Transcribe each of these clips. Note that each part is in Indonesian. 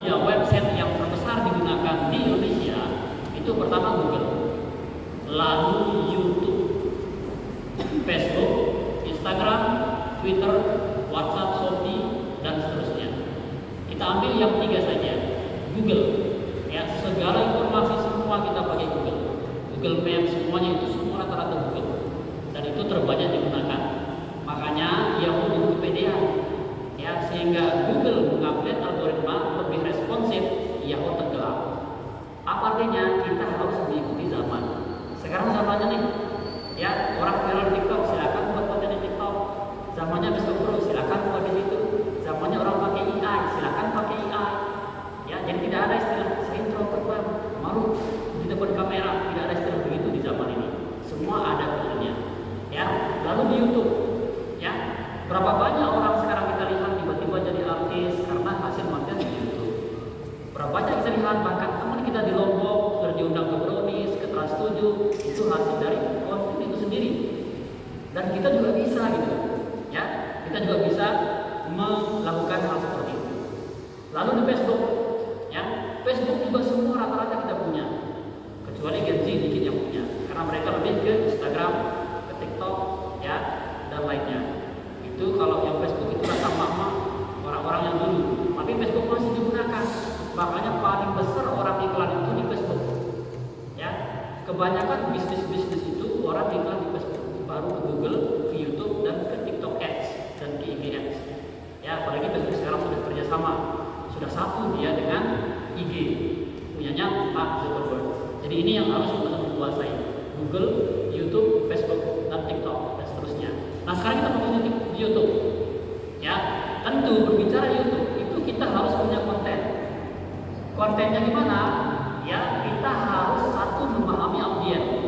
Ya, website yang terbesar digunakan di Indonesia itu pertama Google, lalu YouTube, Facebook, Instagram, Twitter, WhatsApp, Shopee, dan seterusnya. Kita ambil yang 3 saja. Google, ya, segala informasi semua kita pakai Google. Google Maps, semuanya itu semua rata-rata Google, dan itu terbanyak digunakan. Makanya Yahoo dan Wikipedia, ya, sehingga Google mengupdate algoritma lebih responsif, Yahoo tenggelam. Apa artinya? Kita harus mengikuti zaman. Sekarang zamannya nih, ya, orang viral di TikTok, silakan buat konten di TikTok. Zamannya Facebook Pro, silakan buat di situ. Zamannya orang pakai AI, silakan pakai AI. Ya, jadi tidak ada istilah saya intro terbang malu di depan kamera, tidak ada istilah begitu di zaman ini. Semua ada filternya. Ya, lalu di YouTube, ya, berapa banyak orang sekarang kita lihat tiba-tiba jadi artis karena hasil konten di YouTube. Berapa banyak kita lihat bahkan teman kita di Lombok sudah diundang ke Brownies, ke Trans 7, itu hasil dari konten itu sendiri. Dan kita juga bisa gitu, ya, kita juga bisa melakukan hal seperti itu. Lalu di Facebook, ya, Facebook juga semua rata-rata kita punya, kecuali Gen Z dikit yang punya, karena mereka lebih ke Instagram, ke TikTok, ya, dan lainnya. Itu kalau yang Facebook itu rasa mama orang-orang yang dulu, tapi Facebook masih digunakan. Makanya paling besar orang iklan itu di Facebook, ya. Kebanyakan bisnis-bisnis itu orang iklan di Facebook, baru ke Google, ke YouTube, dan ke TikTok Ads dan ke IG Ads. Ya, apalagi Facebook sekarang sudah kerjasama, sudah satu dia dengan IG, punyanya Mark Zuckerberg. Jadi ini yang harus kita kuasai: Google, YouTube, Facebook, dan TikTok, dan seterusnya. Nah, sekarang kita fokus di YouTube. Ya, tentu berbicara YouTube itu kita harus punya konten. Kontennya gimana? Ya, kita harus satu memahami audiens.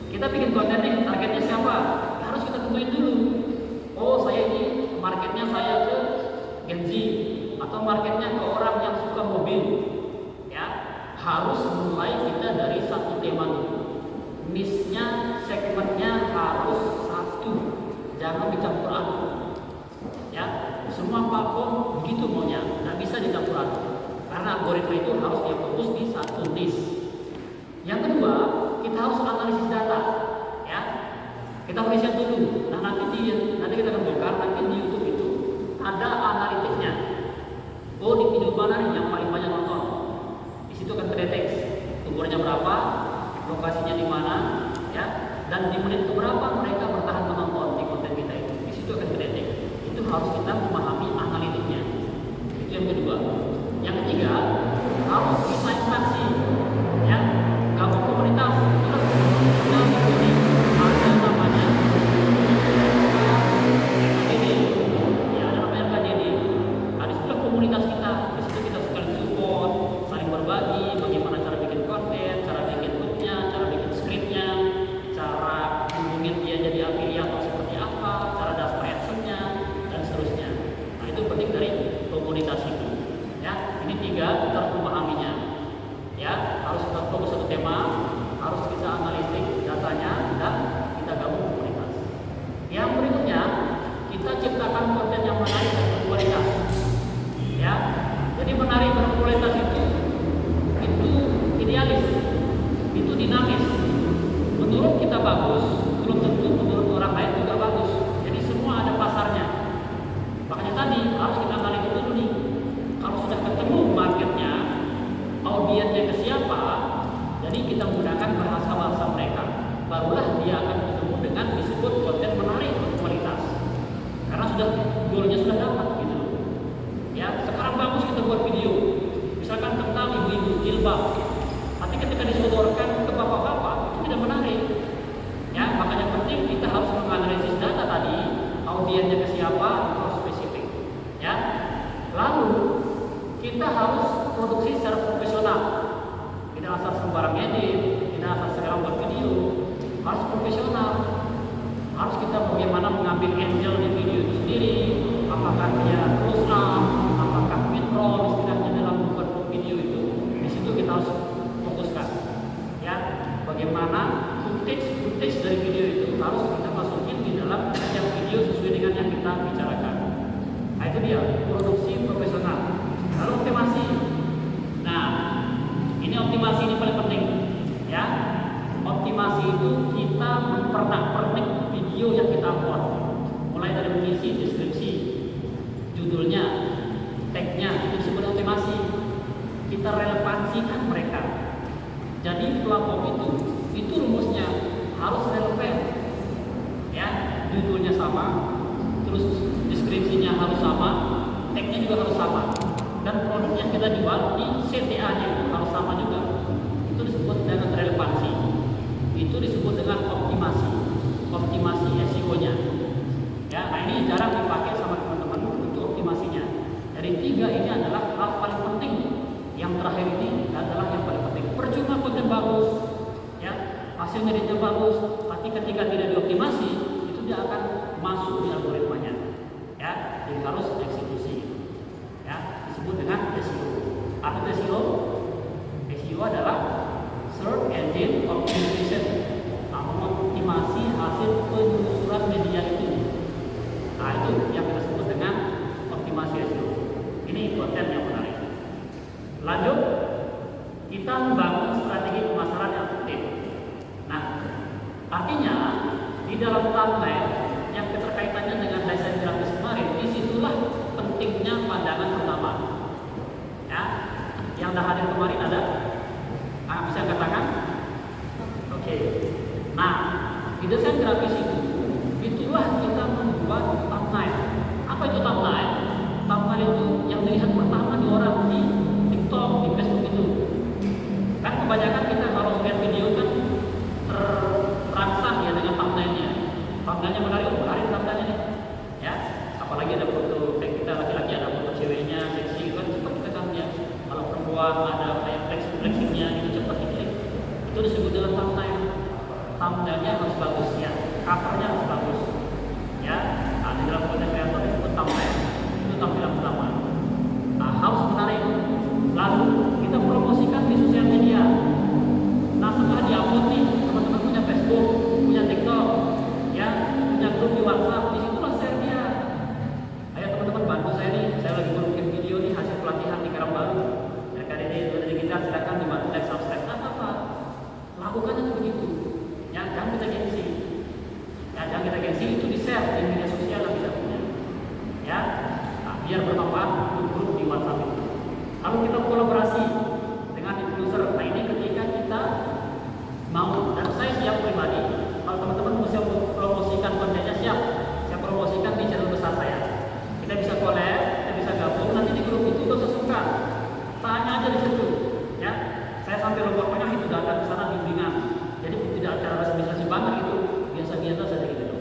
Kita bikin konten nih, targetnya siapa? Ya, harus kita tentuin dulu. Oh, saya ini marketnya saya ke Gen Z, atau marketnya ke orang yang suka mobil. Ya, harus mulai kita dari satu tema dulu. Niche-nya, segmennya harus satu, jangan dicampur aduk. Ya, semua platform begitu maunya, nggak bisa dicampur aduk. Karena algoritma itu harus dia fokus di satu niche. Yang kedua, kita harus analisis data. Ya, kita riset dulu. Nah, nanti kita akan bongkar nanti di YouTube itu ada analitiknya. Oh, di video mana nih yang paling banyak nonton? Di situ akan terdeteksi umurnya berapa, lokasinya di mana, ya, dan di menit keberapa mereka bertahan menonton di konten kita itu. Di situ akan terdeteksi. Itu harus kita memahami analitiknya. Itu yang kedua. Yang ketiga, harus bisa interaksi, ya, gabung komunitas. Kita mengikuti ada namanya KDD, ya, ada namanya KDD. Nah, disitulah komunitas kita. Di situ kita saling support, saling berbagi bagaimana cara bikin konten, cara bikin hooknya, cara bikin skripnya, cara hubungin dia jadi afiliator seperti apa, cara daftar adsense-nya, dan seterusnya. Nah, itu penting dari komunitas itu. Ya, ini 3 kita harus memahaminya. Ya, harus kita fokus satu tema, harus kita analitik datanya, dan kita gabung komunitas. Yang berikutnya, kita ciptakan konten yang menarik dan berkualitas. Ya, jadi menarik berkualitas itu idealis, itu dinamis. Menurut kita bagus, belum tentu menurut orang lain juga bagus. Jadi semua ada pasarnya. Makanya tadi harus kita analitik dulu nih. Kalau sudah ketemu marketnya, audiensnya ke siapa, jadi kita menggunakan bahasa-bahasa mereka, barulah dia akan ketemu dengan disebut konten menarik berkualitas. Karena sudah goalnya sudah dapat gitu. Ya, sekarang bagus kita buat video, misalkan tentang ibu-ibu jilbab, tapi ketika disodorkan ke bapak-bapak itu tidak menarik. Ya, makanya penting kita harus menganalisis data tadi, audiensnya ke siapa, harus spesifik. Ya, lalu kita harus produksi secara profesional, tidak asal sembarang edit, tidak asal sekarang buat video, harus profesional. Harus kita bagaimana mengambil angle di video itu sendiri, apakah dia close up, apakah mid roll istilahnya dalam membuat video itu. Di situ kita harus fokuskan. Ya, bagaimana footage dari video itu harus kita masukin di dalam setiap video sesuai dengan yang kita bicarakan. Nah, itu dia produksi profesional. Lalu mempernak-pernik video yang kita upload, mulai dari mengisi deskripsi, judulnya, tagnya, itu disebut optimasi. Kita relevansikan mereka. Jadi platform itu rumusnya harus relevan, ya, judulnya sama, terus deskripsinya harus sama, tagnya juga harus sama, dan produk yang kita jual di CTA-nya itu harus sama juga. Itu disebut dengan relevansi. Itu disebut dengan optimasi SEO-nya. Ya, nah ini jarang dipakai sama teman-teman untuk optimasinya. Dari 3 ini adalah hal paling penting. Yang terakhir ini adalah yang paling penting. Percuma konten bagus, ya, hasil meditnya bagus, tapi ketika tidak dioptimasi, itu dia akan masuk di algoritmanya. Ya, jadi harus eksekusi. Ya, disebut dengan SEO. Apa itu SEO? SEO adalah Search Engine Optimization, mengoptimasi hasil penelusuran media itu. Nah, itu yang kita sebut dengan optimasi SEO. Ini konten yang menarik. Lanjut, kita membangun strategi pemasaran yang efektif. Nah, artinya di dalam thumbnail yang keterkaitannya dengan desain grafis kemarin, disitulah pentingnya pandangan pertama. Ya, yang dah hadir kemarin ada? Bisa katakan? Oke. Nah, di desain grafis itulah kita membuat thumbnail. Apa itu thumbnail? Thumbnail itu yang dilihat pertama di orang di TikTok, di Facebook itu. Kan kebanyakan kita kalau lihat video kan terangsang ya dengan thumbnailnya. Thumbnailnya menarik thumbnailnya nih. Ya, apalagi ada foto kayak kita laki-laki ada foto ceweknya seksi kan cepat kita kan ya. Kalau perempuan ada kayak flexingnya itu cepat diklik. Itu disebut dengan thumbnail. Thumbnailnya harus bagus ya, covernya harus bagus. Ya, nah, di dalam konten kreator disebut thumbnail. Itu tampilan pertama. Nah, harus menarik. Lalu kita promosikan di sosial media. Nah, setelah diupload nih, teman-teman punya Facebook, punya TikTok, ya, punya grup di WhatsApp, disitulah share dia. Ayo teman-teman bantu saya nih, saya lagi bikin video nih hasil pelatihan di Karangbaru. Ya, kali ini dari kita silakan dibantu like, subscribe, apa-apa. Lakukan aja begitu. Ya, jangan kita gengsi. Ya, jangan kita gengsi, itu di share di media sosial yang kita punya. Ya, nah, biar bermanfaat untuk grup di WhatsApp itu. Lalu kita kolaborasi dengan influencer. Nah, ini ketika kita mau, dan saya siap pribadi, kalau teman-teman bisa promosikan kontennya siap, saya promosikan di channel besar saya. Kita bisa collab, kita bisa gabung, nanti di grup itu kita suka. Tanya aja di situ, ya. Saya sampai lupa banyak itu datang ke sana bimbingan. Jadi tidak acara resmi banget itu, biasa-biasa saja gitu.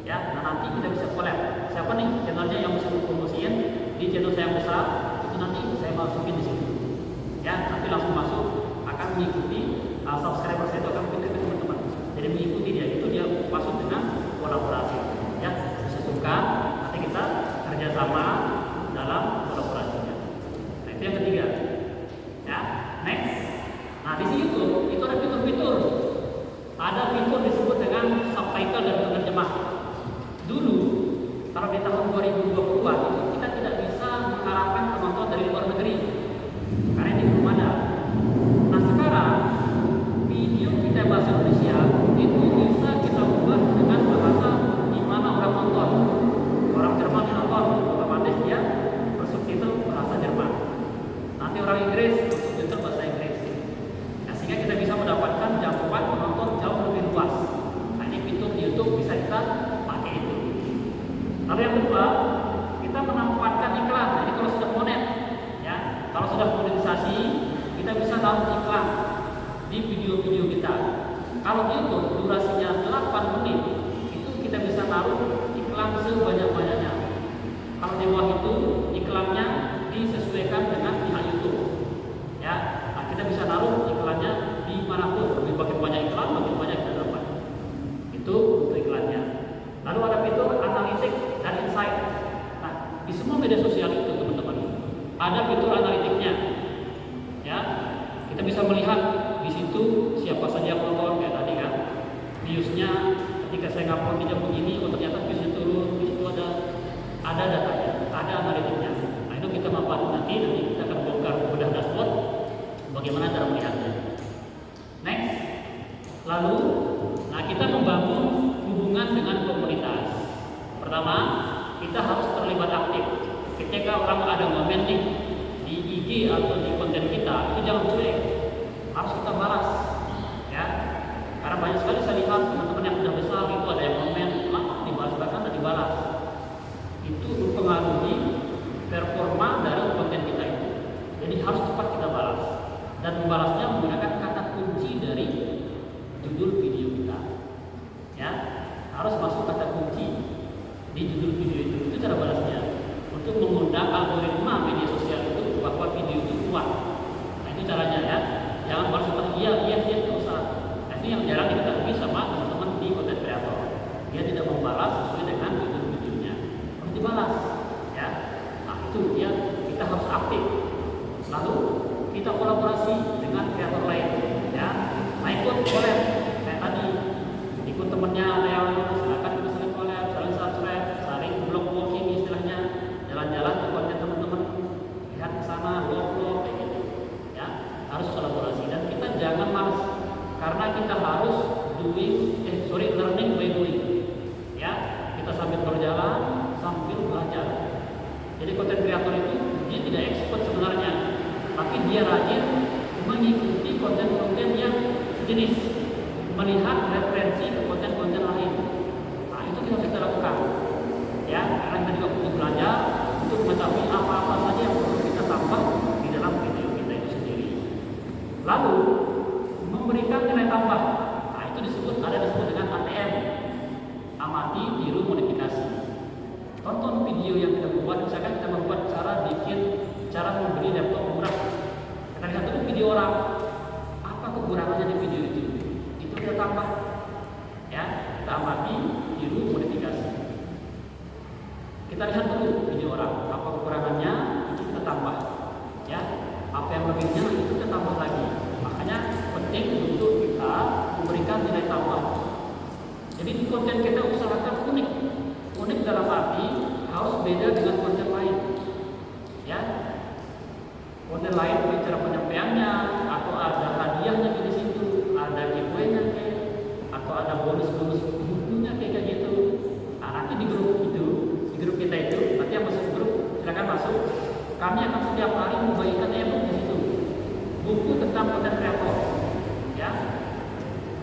Ya, nah nanti kita bisa collab. Siapa nih channelnya yang bisa promosiin di channel saya yang besar, itu nanti saya masukin di situ. Ya, nanti langsung masuk akan mengikuti subscriber saya itu akan mengikuti ke teman-teman. Jadi mengikuti dia, itu dia masuk dengan kolaborasi. Ya, bisa suka, nanti kita kerjasama dalam kolaborasinya. Nah, itu yang ketiga. Ya, next. Nah, di situ itu ada fitur-fitur. Ada fitur disebut dengan subtitle dan penerjemah. Dulu, kalau di tahun 2020-an itu kita tidak bisa mengharapkan penonton dari luar negeri karena ini belum ada. Nah, sekarang video kita bahasa Indonesia itu bisa kita ubah dengan bahasa di mana orang nonton. Orang Jerman nonton, otomatis dia bersubtitle bahasa Jerman. Nanti orang Inggris bersubtitle bahasa Inggris. Nah, sehingga kita bisa mendapatkan jangkauan penonton jauh lebih luas. Nah, ini fitur di YouTube bisa kita pakai itu. Lalu yang kedua, kita menempatkan iklan. Jadi kalau sudah monet, ya, kalau sudah monetisasi, kita bisa taruh iklan di video-video kita. Kalau itu durasinya 8 menit, itu kita bisa taruh iklan sebanyak-banyaknya. Kalau di bawah itu iklannya disesuaikan dengan pihak YouTube. Ya, nah, kita bisa taruh iklannya di manapun. Makin banyak iklan, makin banyak kita dapat. Itu untuk iklannya. Lalu ada fitur analitik dan insight. Nah, di semua media sosial itu teman-teman ada fitur analitiknya. Ya, kita bisa melihat di situ siapa saja yang nonton kayak tadi kan. Viewsnya ketika saya ngupload video begini, oh ternyata viewsnya turun. Di situ ada datanya, ada analitiknya. Nah, itu kita manfaatkan nanti kita akan bongkar bedah dashboard bagaimana cara melihatnya. Next, lalu, nah kita membangun kita harus terlibat aktif. Ketika orang ada momen nih di IG atau di konten kita, itu jangan cuek, harus kita balas, ya. Karena banyak sekali saya lihat teman-teman yang sudah besar itu ada yang komen, lama dibalas bahkan tidak dibalas. Itu mempengaruhi performa dari konten kita itu. Jadi harus cepat kita balas dan membalasnya menggunakan kata kunci dari judul video kita, ya. Harus masuk kata kunci di judul video itu cara balasnya untuk mengundang algoritma media sosial itu bahwa video itu kuat. Nah itu caranya ya, jangan balas seperti iya tidak usah. Nah, itu yang jarang diketahui sama teman-teman di konten kreator. Dia tidak membalas sesuai dengan judul videonya, harus dibalas ya. Nah itu ya, kita harus aktif. Lalu kita kolaborasi dengan kreator lain ya. Nah ikut collab kayak tadi, ikut temennya ada yang silakan kita saling collab, saling subscribe, saling blog walking istilahnya, jalan-jalan ke konten teman-teman, lihat ke sana, blog kayak gitu ya. Harus kolaborasi dan kita jangan malas karena kita harus learning by doing ya. Kita sambil berjalan sambil belajar. Jadi konten kreator itu dia tidak expert sebenarnya, tapi dia rajin mengikuti konten-konten yang sejenis, melihat referensi ke konten-konten lain. Nah itu kita lakukan ya, karena kita juga butuh belajar untuk mengetahui apa-apa saja yang perlu kita tambah di dalam video kita itu sendiri. Lalu memberikan nilai tambah. Nah itu disebut dengan ATM, amati, tiru, modifikasi. Tonton video yang kita buat, misalkan kita membuat cara membeli laptop murah. Kita lihat dulu video orang, apa kekurangannya di video itu kita tambah ya. Kita amati, tiru, modifikasi. Kita lihat dulu video orang, apa kekurangannya, itu kita tambah ya. Apa yang lebihnya, itu kita tambah lagi. Makanya penting untuk kita memberikan nilai tambah. Jadi di konten kita usahakan unik dalam arti harus beda dengan konten lain ya. Konten lain cara penyampaiannya, atau ada hadiahnya di situ, ada giveaway-nya atau ada bonus-bonus bukunya kayak gitu. Nah, nanti di grup kita itu, nanti yang masuk grup silakan masuk. Kami akan setiap hari membagikan ebook di situ, buku tentang konten kreator ya.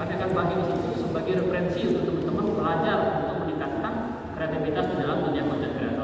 Kami akan bagi di situ sebagai referensi untuk teman-teman belajar untuk meningkatkan kreativitas di dalam dunia konten kreator.